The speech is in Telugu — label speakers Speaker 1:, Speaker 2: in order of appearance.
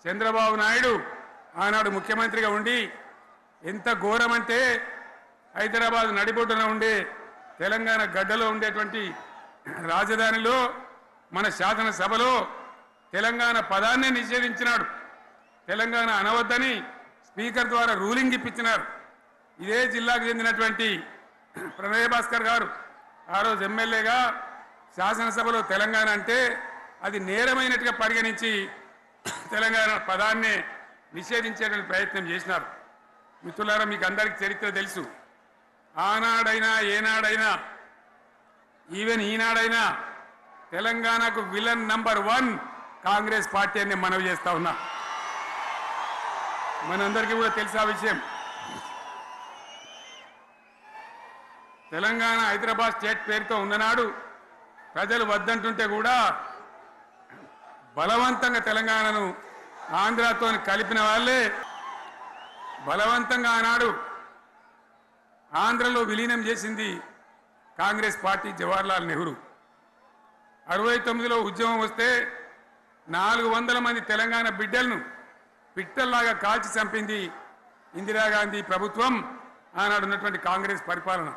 Speaker 1: చంద్రబాబు నాయుడు ఆనాడు ముఖ్యమంత్రిగా ఉండి ఎంత ఘోరమంటే హైదరాబాద్ నడిబొడ్డున ఉండే తెలంగాణ గడ్డలో ఉండేటువంటి రాజధానిలో మన శాసనసభలో తెలంగాణ పదాన్ని నిషేధించినాడు. తెలంగాణ అనవద్దని స్పీకర్ ద్వారా రూలింగ్ ఇప్పించినారు. ఇదే జిల్లాకు చెందినటువంటి ప్రణయ్ భాస్కర్ గారు ఆ రోజు ఎమ్మెల్యేగా శాసనసభలో తెలంగాణ అంటే అది నేరమైనట్టుగా పరిగణించి తెలంగాణ పదాన్ని నిషేధించేటువంటి ప్రయత్నం చేసినారు. మిత్రులారా, మీకు అందరికీ చరిత్ర తెలుసు. ఆనాడైనా ఏనాడైనా ఈవెన్ ఈనాడైనా తెలంగాణకు విలన్ నంబర్ 1 కాంగ్రెస్ పార్టీ అని మనవి చేస్తా ఉన్నా. మనందరికీ కూడా తెలుసు ఆ విషయం. తెలంగాణ హైదరాబాద్ స్టేట్ పేరుతో ఉన్ననాడు ప్రజలు వద్దంటుంటే కూడా బలవంతంగా తెలంగాణను ఆంధ్రాతో కలిపిన వాళ్ళే బలవంతంగా ఆనాడు ఆంధ్రలో విలీనం చేసింది కాంగ్రెస్ పార్టీ, జవహర్లాల్ నెహ్రూ. 69లో ఉద్యమం వస్తే 400 మంది తెలంగాణ బిడ్డలను పిట్టల్లాగా కాల్చి చంపింది ఇందిరాగాంధీ ప్రభుత్వం, ఆనాడు ఉన్నటువంటి కాంగ్రెస్ పరిపాలన.